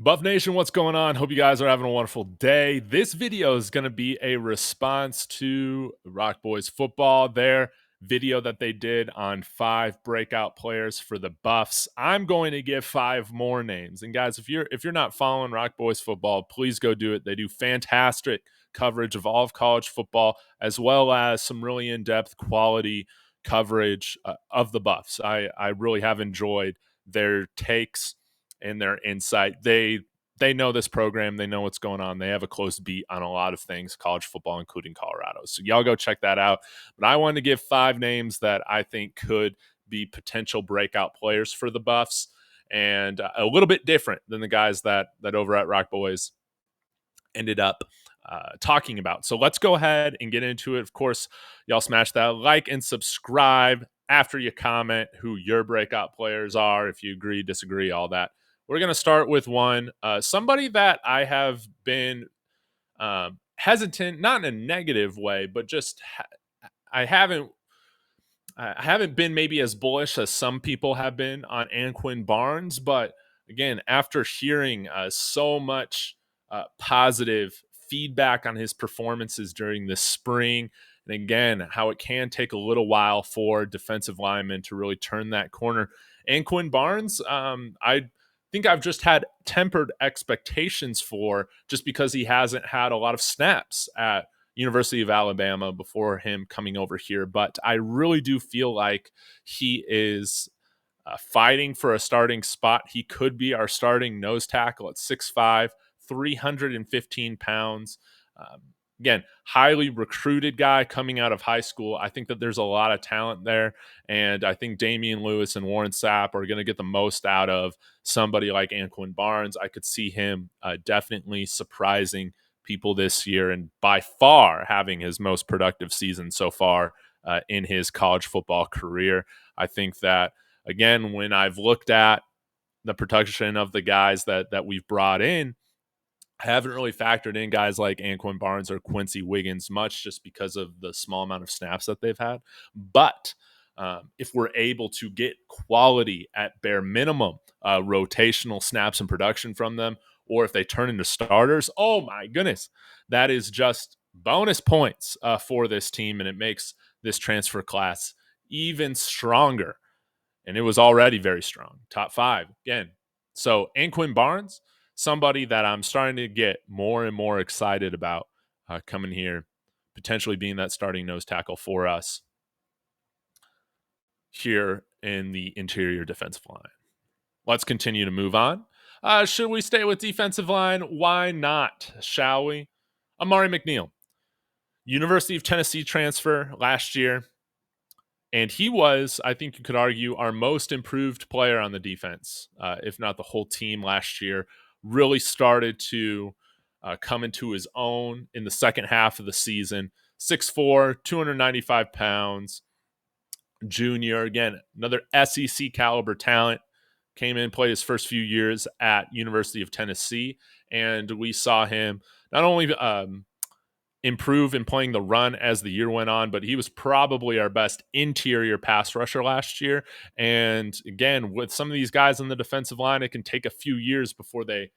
Buff Nation, what's going on? Hope you guys are having a wonderful day. This video is going to be a response to Rock Boys football, their video that they did on 5 breakout players for the Buffs. I'm going to give 5 more names. And guys, if you're not following Rock Boys football, please go do it. They do fantastic coverage of all of college football, as well as some really in-depth quality coverage of the Buffs. I really have enjoyed their takes and their insight. They know this program. They know what's going on. They have a close beat on a lot of things, college football, including Colorado. So y'all go check that out. But I wanted to give 5 names that I think could be potential breakout players for the Buffs, and a little bit different than the guys that over at Rock Boys ended up talking about. So let's go ahead and get into it. Of course, y'all smash that like and subscribe after you comment who your breakout players are, if you agree, disagree, all that. We're going to start with one, somebody that I have been hesitant, not in a negative way, but just I haven't been maybe as bullish as some people have been on Anquin Barnes. But again, after hearing so much positive feedback on his performances during the spring, and again, how it can take a little while for defensive linemen to really turn that corner. Anquin Barnes, I think I've just had tempered expectations for, just because he hasn't had a lot of snaps at University of Alabama before him coming over here. But I really do feel like he is fighting for a starting spot. He could be our starting nose tackle at 6'5", 315 pounds. Again, highly recruited guy coming out of high school. I think that there's a lot of talent there, and I think Damian Lewis and Warren Sapp are going to get the most out of somebody like Anquin Barnes. I could see him definitely surprising people this year, and by far having his most productive season so far in his college football career. I think that, again, when I've looked at the production of the guys that we've brought in, I haven't really factored in guys like Anquin Barnes or Quincy Wiggins much, just because of the small amount of snaps that they've had. But if we're able to get quality at bare minimum, rotational snaps and production from them, or if they turn into starters, oh my goodness, that is just bonus points for this team, and it makes this transfer class even stronger. And it was already very strong, top 5 again. So Anquin Barnes, somebody that I'm starting to get more and more excited about coming here, potentially being that starting nose tackle for us here in the interior defensive line. Let's continue to move on. Should we stay with defensive line? Why not, shall we? Amari McNeal, University of Tennessee transfer last year. And he was, I think you could argue, our most improved player on the defense, if not the whole team last year. Really started to come into his own in the second half of the season. 6'4", 295 pounds, junior. Again, another SEC caliber talent. Came in, played his first few years at University of Tennessee, and we saw him not only improve in playing the run as the year went on, but he was probably our best interior pass rusher last year. And again, with some of these guys on the defensive line, it can take a few years before they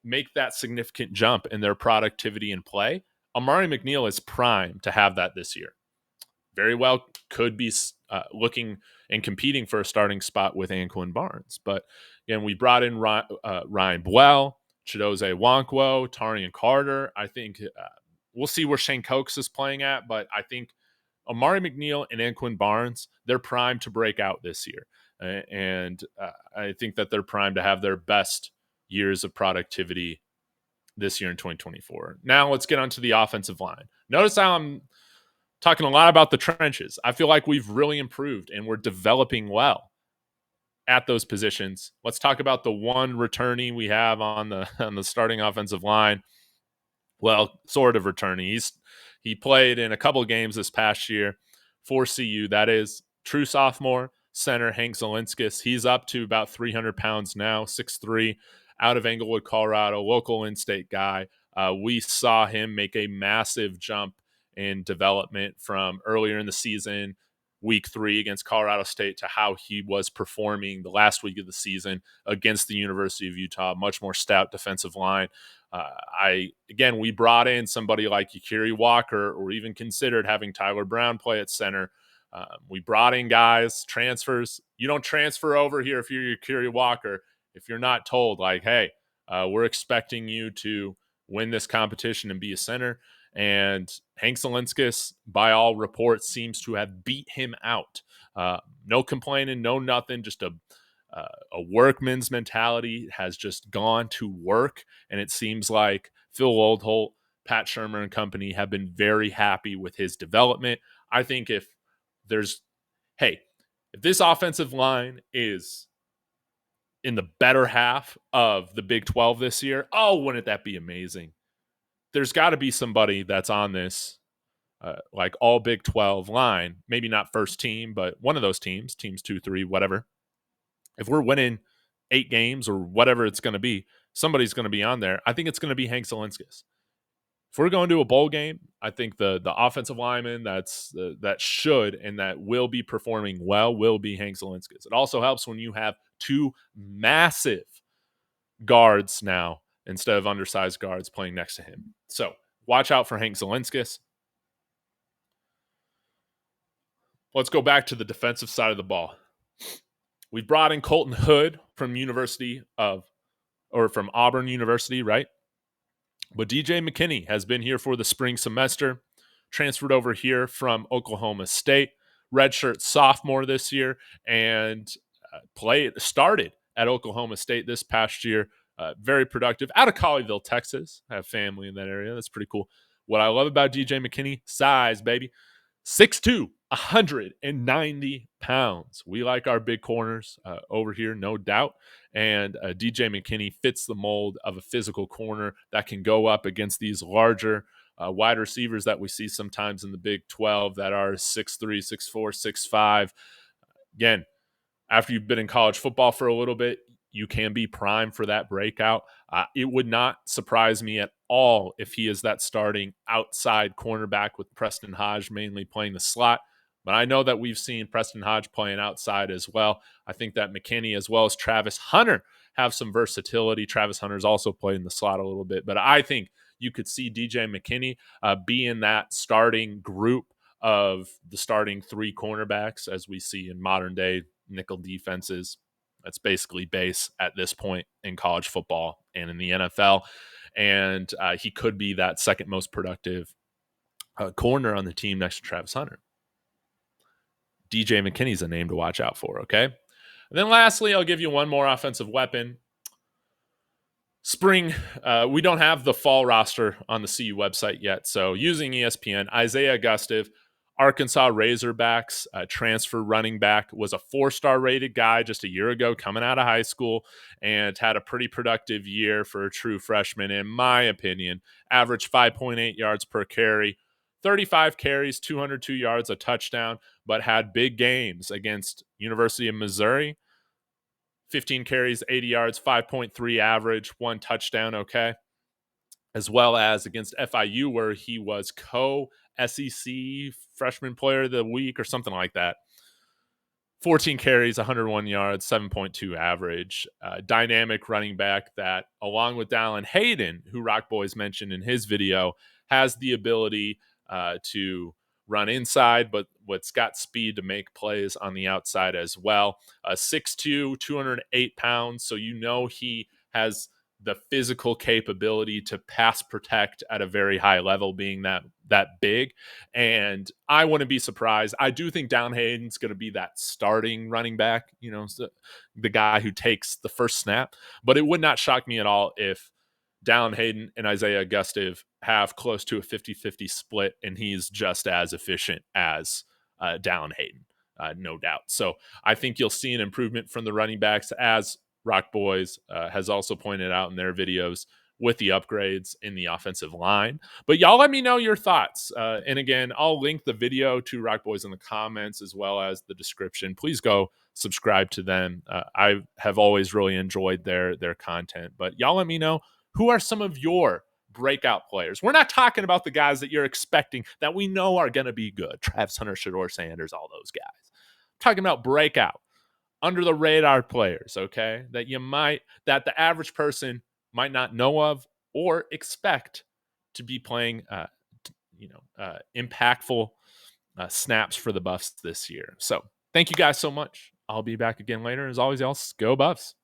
make that significant jump in their productivity and play. Amari McNeal is primed to have that this year. Very well could be looking and competing for a starting spot with Anquin Barnes. But again, we brought in Ryan Buell, Chidozie Nwankwo, Tarian Carter. I think we'll see where Shane Cokes is playing at, but I think Amari McNeal and Anquin Barnes, they're primed to break out this year. And I think that they're primed to have their best years of productivity this year in 2024. Now let's get onto the offensive line. Notice how I'm talking a lot about the trenches. I feel like we've really improved and we're developing well at those positions. Let's talk about the one returnee we have on the starting offensive line. Well, sort of returning. He played in a couple of games this past year for CU. That is true sophomore center Hank Zilinskas. He's up to about 300 pounds now, 6'3", out of Englewood, Colorado, local in-state guy. We saw him make a massive jump in development from earlier in the season, week 3 against Colorado State to how he was performing the last week of the season against the University of Utah. Much more stout defensive line. We brought in somebody like Yakiri Walker, or even considered having Tyler Brown play at center. We brought in guys, transfers. You don't transfer over here if you're Yakiri Walker, if you're not told, like, hey, we're expecting you to win this competition and be a center. And Hank Zilinskas, by all reports, seems to have beat him out. No complaining, no nothing, just a workman's mentality has just gone to work. And it seems like Phil Oldholt, Pat Shurmur and company have been very happy with his development. I think if this offensive line is in the better half of the Big 12 this year, wouldn't that be amazing? There's got to be somebody that's on this like all Big 12 line, maybe not first team, but one of those teams 2, 3, whatever. If we're winning 8 games or whatever it's going to be, somebody's going to be on there. I think it's going to be Hank Zilinskas. If we're going to a bowl game, I think the offensive lineman that should and that will be performing well will be Hank Zilinskas. It also helps when you have 2 massive guards now instead of undersized guards playing next to him. So watch out for Hank Zilinskas. Let's go back to the defensive side of the ball. We brought in Colton Hood from from Auburn University, right? But DJ McKinney has been here for the spring semester, transferred over here from Oklahoma State, redshirt sophomore this year, and started at Oklahoma State this past year. Very productive. Out of Colleyville, Texas. I have family in that area. That's pretty cool. What I love about DJ McKinney, size, baby. 6'2", 190 pounds. We like our big corners over here, no doubt. And DJ McKinney fits the mold of a physical corner that can go up against these larger wide receivers that we see sometimes in the Big 12 that are 6'3", 6'4", 6'5". Again, after you've been in college football for a little bit, you can be primed for that breakout. It would not surprise me at all if he is that starting outside cornerback with Preston Hodge mainly playing the slot. But I know that we've seen Preston Hodge playing outside as well. I think that McKinney as well as Travis Hunter have some versatility. Travis Hunter's also played in the slot a little bit. But I think you could see DJ McKinney be in that starting group of the starting 3 cornerbacks as we see in modern day nickel defenses. That's basically base at this point in college football and in the NFL. And he could be that second most productive corner on the team next to Travis Hunter. DJ McKinney's a name to watch out for, okay? And then lastly, I'll give you one more offensive weapon. Spring, we don't have the fall roster on the CU website yet. So using ESPN, Isaiah Augustave, Arkansas Razorbacks transfer running back, was a 4-star rated guy just a year ago coming out of high school and had a pretty productive year for a true freshman, in my opinion. Averaged 5.8 yards per carry, 35 carries, 202 yards, a touchdown, but had big games against University of Missouri. 15 carries, 80 yards, 5.3 average, 1 touchdown, okay? As well as against FIU, where he was co-SEC freshman player of the week or something like that. 14 carries, 101 yards, 7.2 average. Dynamic running back that, along with Dallin Hayden, who Rock Boys mentioned in his video, has the ability to run inside, but what's got speed to make plays on the outside as well. 6'2", 208 pounds, so you know he has the physical capability to pass protect at a very high level, being that big. And I wouldn't be surprised. I do think Dallin Hayden's going to be that starting running back, the guy who takes the first snap. But it would not shock me at all if Dallin Hayden and Isaiah Augustave have close to a 50-50 split, and he's just as efficient as Dallin Hayden, no doubt. So I think you'll see an improvement from the running backs, as Rock Boys has also pointed out in their videos, with the upgrades in the offensive line. But y'all let me know your thoughts. And again, I'll link the video to Rock Boys in the comments as well as the description. Please go subscribe to them. I have always really enjoyed their content. But y'all let me know, who are some of your breakout players. We're not talking about the guys that you're expecting that we know are going to be good. Travis Hunter, Shedeur Sanders, all those guys. I'm talking about breakout, under the radar players, okay? That the average person might not know of or expect to be playing, impactful snaps for the Buffs this year. So thank you guys so much. I'll be back again later. As always, y'all, go Buffs.